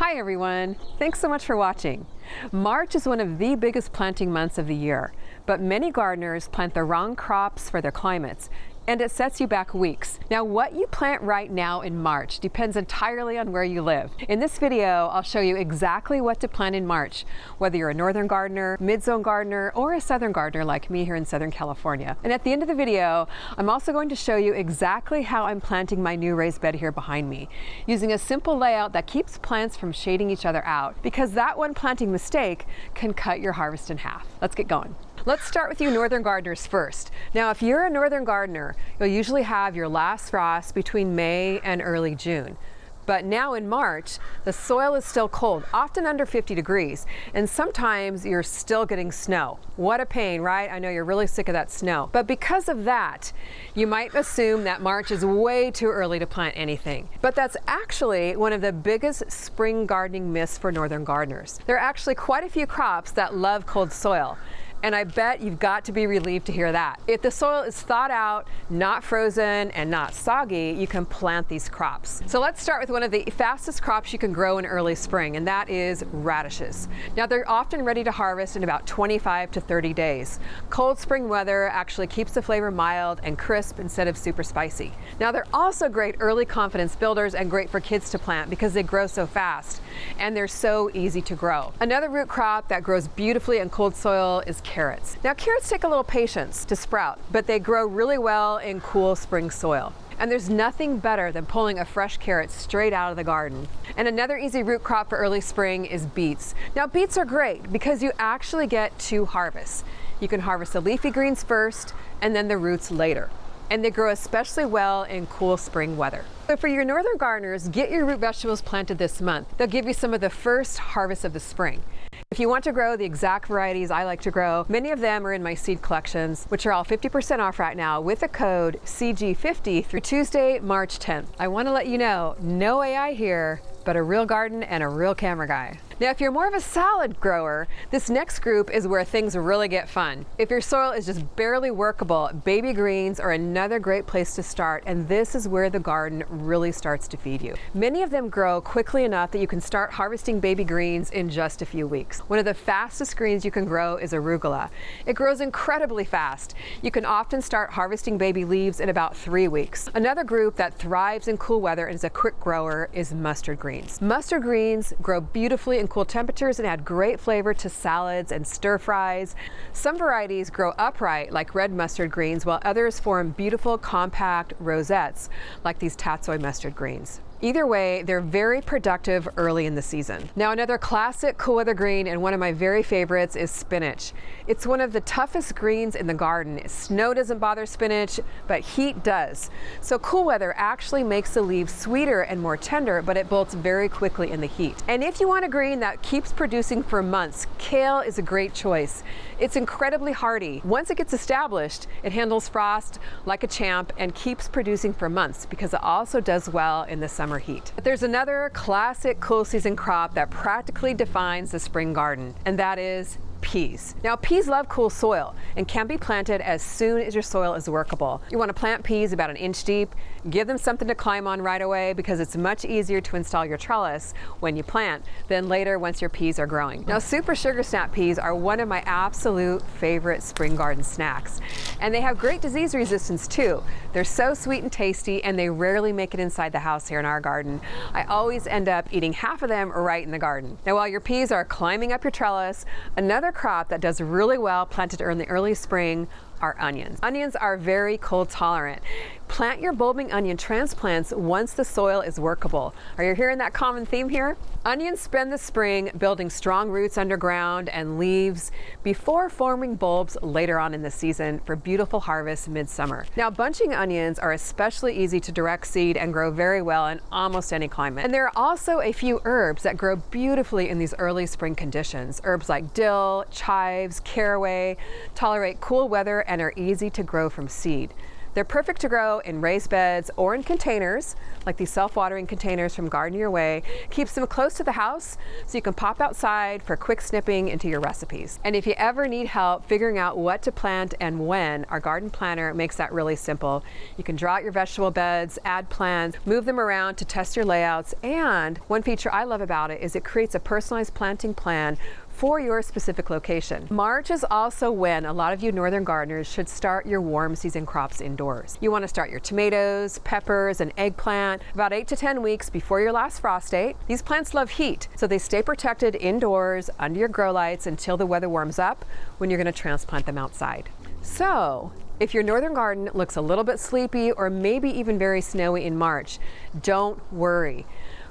Hi everyone, thanks so much for watching. March is one of the biggest planting months of the year, but many gardeners plant the wrong crops for their climates, and it sets you back weeks. Now, what you plant right now in March depends entirely on where you live. In this video, I'll show you exactly what to plant in March, whether you're a northern gardener, mid-zone gardener, or a southern gardener like me here in Southern California. And at the end of the video, I'm also going to show you exactly how I'm planting my new raised bed here behind me, using a simple layout that keeps plants from shading each other out, because that one planting mistake can cut your harvest in half. Let's get going. Let's start with you northern gardeners first. Now, if you're a northern gardener, you'll usually have your last frost between May and early June. But now in March, the soil is still cold, often under 50 degrees, and sometimes you're still getting snow. What a pain, right? I know you're really sick of that snow. But because of that, you might assume that March is way too early to plant anything. But that's actually one of the biggest spring gardening myths for northern gardeners. There are actually quite a few crops that love cold soil. And I bet you've got to be relieved to hear that. If the soil is thawed out, not frozen, and not soggy, you can plant these crops. So let's start with one of the fastest crops you can grow in early spring, and that is radishes. Now, they're often ready to harvest in about 25 to 30 days. Cold spring weather actually keeps the flavor mild and crisp instead of super spicy. Now, they're also great early confidence builders and great for kids to plant because they grow so fast and they're so easy to grow. Another root crop that grows beautifully in cold soil is carrots. Now, carrots take a little patience to sprout, but they grow really well in cool spring soil. And there's nothing better than pulling a fresh carrot straight out of the garden. And another easy root crop for early spring is beets. Now, beets are great because you actually get two harvests. You can harvest the leafy greens first and then the roots later. And they grow especially well in cool spring weather. So for your northern gardeners, get your root vegetables planted this month. They'll give you some of the first harvests of the spring. If you want to grow the exact varieties I like to grow, many of them are in my seed collections, which are all 50% off right now with the code CG50 through Tuesday, March 10th. I want to let you know, no AI here, but a real garden and a real camera guy. Now, if you're more of a salad grower, this next group is where things really get fun. If your soil is just barely workable, baby greens are another great place to start, and this is where the garden really starts to feed you. Many of them grow quickly enough that you can start harvesting baby greens in just a few weeks. One of the fastest greens you can grow is arugula. It grows incredibly fast. You can often start harvesting baby leaves in about 3 weeks. Another group that thrives in cool weather and is a quick grower is mustard greens. Mustard greens grow beautifully in cool temperatures and add great flavor to salads and stir fries. Some varieties grow upright like red mustard greens, while others form beautiful compact rosettes like these tatsoi mustard greens. Either way, they're very productive early in the season. Now, another classic cool weather green and one of my very favorites is spinach. It's one of the toughest greens in the garden. Snow doesn't bother spinach, but heat does. So cool weather actually makes the leaves sweeter and more tender, but it bolts very quickly in the heat. And if you want a green that keeps producing for months, kale is a great choice. It's incredibly hardy. Once it gets established, it handles frost like a champ and keeps producing for months because it also does well in the summer heat. But there's another classic cool season crop that practically defines the spring garden, and that is peas. Now, peas love cool soil and can be planted as soon as your soil is workable. You want to plant peas about 1 inch deep. Give them something to climb on right away because it's much easier to install your trellis when you plant than later once your peas are growing. Now, super sugar snap peas are one of my absolute favorite spring garden snacks, and they have great disease resistance too. They're so sweet and tasty, and they rarely make it inside the house here in our garden. I always end up eating half of them right in the garden. Now, while your peas are climbing up your trellis, another crop that does really well planted in the early spring are onions. Onions are very cold tolerant. Plant your bulbing onion transplants once the soil is workable. Are you hearing that common theme here? Onions spend the spring building strong roots underground and leaves before forming bulbs later on in the season for beautiful harvests midsummer. Now, bunching onions are especially easy to direct seed and grow very well in almost any climate. And there are also a few herbs that grow beautifully in these early spring conditions. Herbs like dill, chives, caraway tolerate cool weather and are easy to grow from seed. They're perfect to grow in raised beds or in containers, like these self-watering containers from Garden Your Way. Keeps them close to the house so you can pop outside for quick snipping into your recipes. And if you ever need help figuring out what to plant and when, our garden planner makes that really simple. You can draw out your vegetable beds, add plants, move them around to test your layouts, and one feature I love about it is it creates a personalized planting plan for your specific location. March is also when a lot of you northern gardeners should start your warm season crops indoors. You want to start your tomatoes, peppers, and eggplant about 8 to 10 weeks before your last frost date. These plants love heat, so they stay protected indoors under your grow lights until the weather warms up when you're going to transplant them outside. So, if your northern garden looks a little bit sleepy or maybe even very snowy in March, don't worry.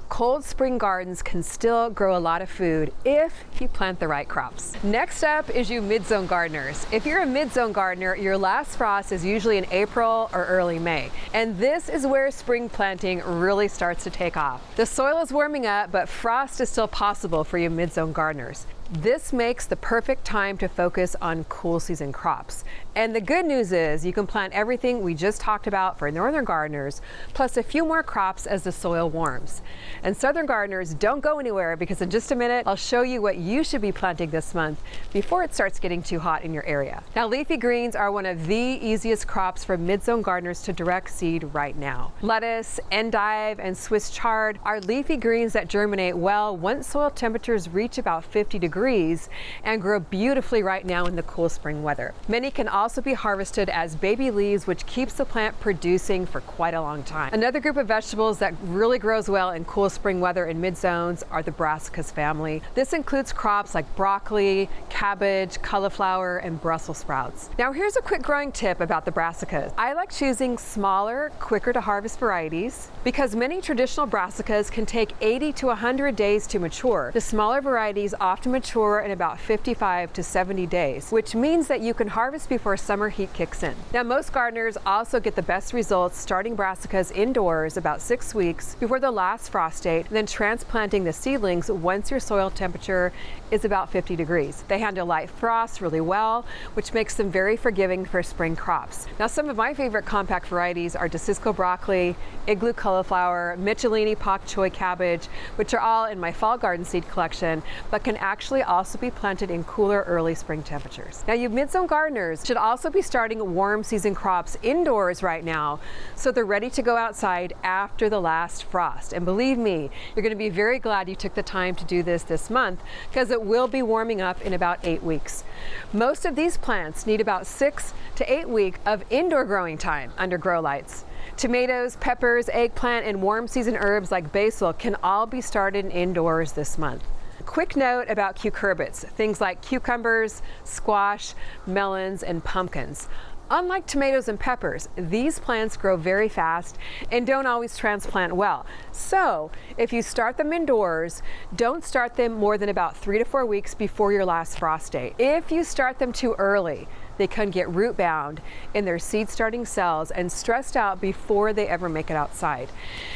Cold spring gardens can still grow a lot of food if you plant the right crops. Next up is you mid-zone gardeners. If you're a mid-zone gardener, your last frost is usually in April or early May. And this is where spring planting really starts to take off. The soil is warming up, but frost is still possible for you mid-zone gardeners. This makes the perfect time to focus on cool season crops. And the good news is you can plant everything we just talked about for northern gardeners, plus a few more crops as the soil warms. And southern gardeners, don't go anywhere, because in just a minute, I'll show you what you should be planting this month before it starts getting too hot in your area. Now, leafy greens are one of the easiest crops for mid-zone gardeners to direct seed right now. Lettuce, endive, and Swiss chard are leafy greens that germinate well once soil temperatures reach about 50 degrees and grow beautifully right now in the cool spring weather. Many can also be harvested as baby leaves, which keeps the plant producing for quite a long time. Another group of vegetables that really grows well in cool spring weather in mid-zones are the Brassicas family. This includes crops like broccoli, cabbage, cauliflower, and Brussels sprouts. Now, here's a quick growing tip about the Brassicas. I like choosing smaller, quicker to harvest varieties because many traditional Brassicas can take 80 to 100 days to mature. The smaller varieties often mature in about 55 to 70 days, which means that you can harvest before summer heat kicks in. Now, most gardeners also get the best results starting Brassicas indoors about 6 weeks before the last frost date, and then transplanting the seedlings once your soil temperature is about 50 degrees. They handle light frost really well, which makes them very forgiving for spring crops. Now, some of my favorite compact varieties are DeCisco broccoli, igloo cauliflower, Michelini pak choi cabbage, which are all in my fall garden seed collection, but can actually also be planted in cooler early spring temperatures. Now, you mid-zone gardeners should also be starting warm season crops indoors right now, so they're ready to go outside after the last frost. And believe me, you're going to be very glad you took the time to do this month, because it will be warming up in about 8 weeks. Most of these plants need about 6 to 8 weeks of indoor growing time under grow lights. Tomatoes, peppers, eggplant, and warm season herbs like basil can all be started indoors this month. Quick note about cucurbits, things like cucumbers, squash, melons, and pumpkins. Unlike tomatoes and peppers, these plants grow very fast and don't always transplant well. So, if you start them indoors, don't start them more than about 3 to 4 weeks before your last frost date. If you start them too early, they can get root bound in their seed starting cells and stressed out before they ever make it outside.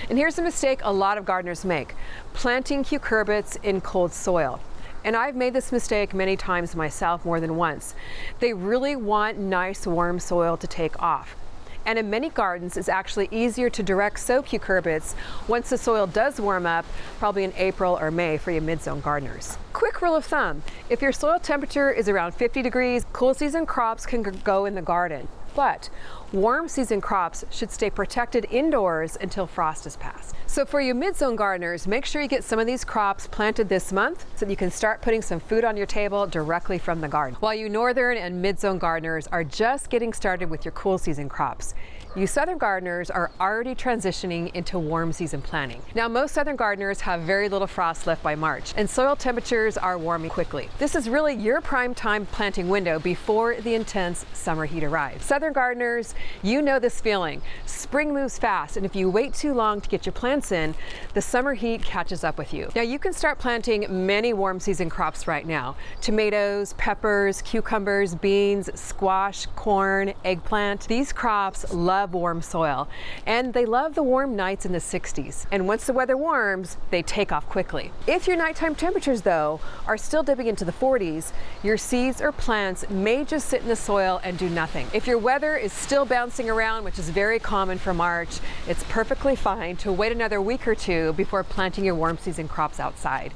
And here's a mistake a lot of gardeners make: planting cucurbits in cold soil. And I've made this mistake many times myself, more than once. They really want nice warm soil to take off. And in many gardens, it's actually easier to direct sow cucurbits once the soil does warm up, probably in April or May for your mid-zone gardeners. Quick rule of thumb: if your soil temperature is around 50 degrees, cool season crops can go in the garden. But warm season crops should stay protected indoors until frost has passed. So for you mid-zone gardeners, make sure you get some of these crops planted this month so that you can start putting some food on your table directly from the garden. While you northern and mid-zone gardeners are just getting started with your cool season crops, you southern gardeners are already transitioning into warm season planting. Now, most southern gardeners have very little frost left by March, and soil temperatures are warming quickly. This is really your prime time planting window before the intense summer heat arrives. Southern gardeners, you know this feeling. Spring moves fast, and if you wait too long to get your plants in, the summer heat catches up with you. Now, you can start planting many warm season crops right now: tomatoes, peppers, cucumbers, beans, squash, corn, eggplant. These crops love love warm soil, and they love the warm nights in the 60s. And once the weather warms, they take off quickly. If your nighttime temperatures, though, are still dipping into the 40s, your seeds or plants may just sit in the soil and do nothing. If your weather is still bouncing around, which is very common for March, it's perfectly fine to wait another week or two before planting your warm season crops outside.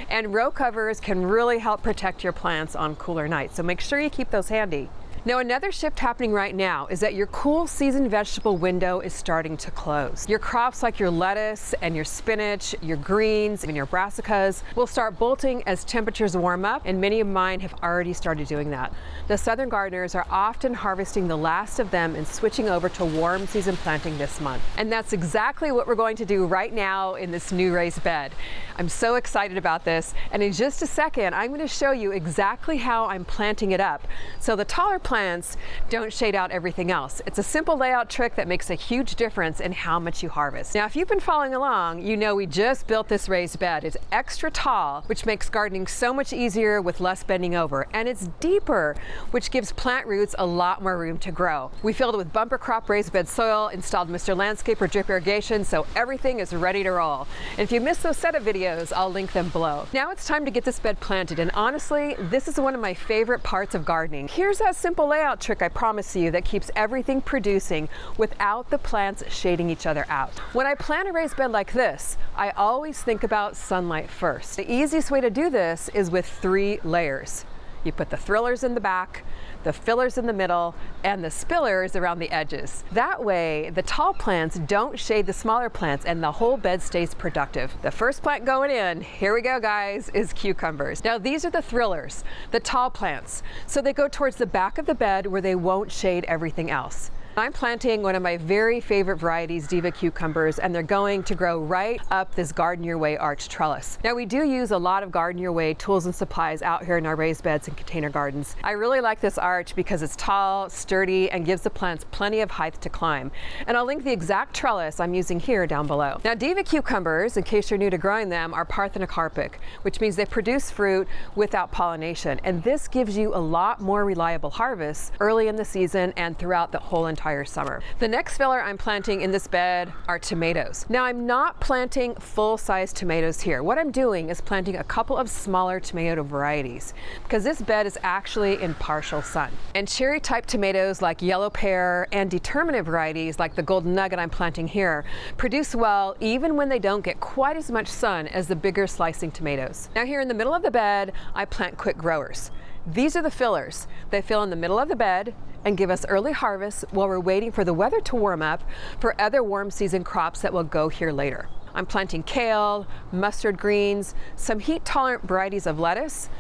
And row covers can really help protect your plants on cooler nights, so make sure you keep those handy. Now, another shift happening right now is that your cool season vegetable window is starting to close. Your crops like your lettuce and your spinach, your greens and your brassicas will start bolting as temperatures warm up, and many of mine have already started doing that. The southern gardeners are often harvesting the last of them and switching over to warm season planting this month. And that's exactly what we're going to do right now in this new raised bed. I'm so excited about this, and in just a second, I'm going to show you exactly how I'm planting it up so the taller plants don't shade out everything else. It's a simple layout trick that makes a huge difference in how much you harvest. Now, if you've been following along, you know we just built this raised bed. It's extra tall, which makes gardening so much easier with less bending over, and it's deeper, which gives plant roots a lot more room to grow. We filled it with bumper crop raised bed soil, installed Mr. Landscaper drip irrigation, so everything is ready to roll. And if you missed those setup videos, I'll link them below. Now it's time to get this bed planted, and honestly, this is one of my favorite parts of gardening. Here's that simple layout trick I promise you that keeps everything producing without the plants shading each other out. When I plant a raised bed like this, I always think about sunlight first. The easiest way to do this is with 3 layers. You put the thrillers in the back, the fillers in the middle, and the spillers around the edges. That way, the tall plants don't shade the smaller plants and the whole bed stays productive. The first plant going in, here we go guys, is cucumbers. Now these are the thrillers, the tall plants. So they go towards the back of the bed where they won't shade everything else. I'm planting one of my very favorite varieties, Diva cucumbers, and they're going to grow right up this Garden Your Way arch trellis. Now we do use a lot of Garden Your Way tools and supplies out here in our raised beds and container gardens. I really like this arch because it's tall, sturdy, and gives the plants plenty of height to climb. And I'll link the exact trellis I'm using here down below. Now Diva cucumbers, in case you're new to growing them, are parthenocarpic, which means they produce fruit without pollination. And this gives you a lot more reliable harvests early in the season and throughout the whole entire summer. The next filler I'm planting in this bed are tomatoes. Now I'm not planting full-size tomatoes here. What I'm doing is planting a couple of smaller tomato varieties because this bed is actually in partial sun. And cherry type tomatoes like yellow pear and determinate varieties like the golden nugget I'm planting here produce well even when they don't get quite as much sun as the bigger slicing tomatoes. Now here in the middle of the bed, I plant quick growers. These are the fillers. They fill in the middle of the bed and give us early harvests while we're waiting for the weather to warm up for other warm season crops that will go here later. I'm planting kale, mustard greens, some heat tolerant varieties of lettuce,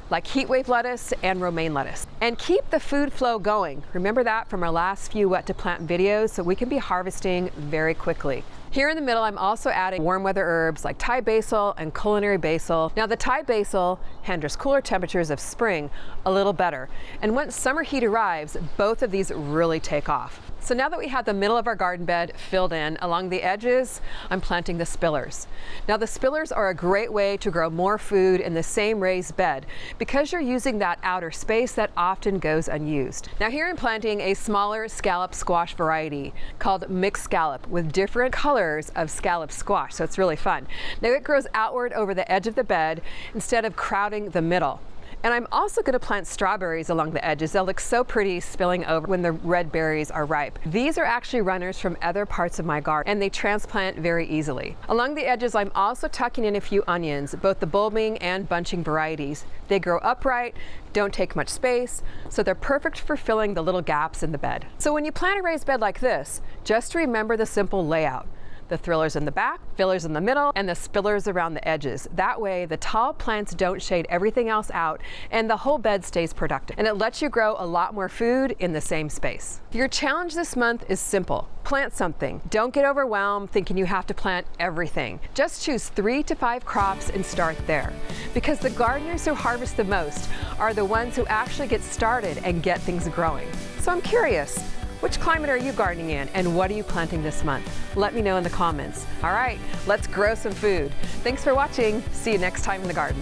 like heatwave lettuce and romaine lettuce. And keep the food flow going. Remember that from our last few what to plant videos so we can be harvesting very quickly. Here in the middle, I'm also adding warm weather herbs like Thai basil and culinary basil. Now the Thai basil handles cooler temperatures of spring a little better. And once summer heat arrives, both of these really take off. So now that we have the middle of our garden bed filled in, along the edges, I'm planting the spillers. Now the spillers are a great way to grow more food in the same raised bed because you're using that outer space that often goes unused. Now here I'm planting a smaller scallop squash variety called mixed scallop with different colors of scallop squash, so it's really fun. Now it grows outward over the edge of the bed instead of crowding the middle. And I'm also going to plant strawberries along the edges. They'll look so pretty spilling over when the red berries are ripe. These are actually runners from other parts of my garden, and they transplant very easily. Along the edges, I'm also tucking in a few onions, both the bulbing and bunching varieties. They grow upright, don't take much space, so they're perfect for filling the little gaps in the bed. So when you plant a raised bed like this, just remember the simple layout. The thrillers in the back, fillers in the middle, and the spillers around the edges. That way, the tall plants don't shade everything else out, and the whole bed stays productive. And it lets you grow a lot more food in the same space. Your challenge this month is simple. Plant something. Don't get overwhelmed thinking you have to plant everything. Just choose 3 to 5 crops and start there. Because the gardeners who harvest the most are the ones who actually get started and get things growing. So I'm curious, which climate are you gardening in, and what are you planting this month? Let me know in the comments. All right, let's grow some food. Thanks for watching. See you next time in the garden.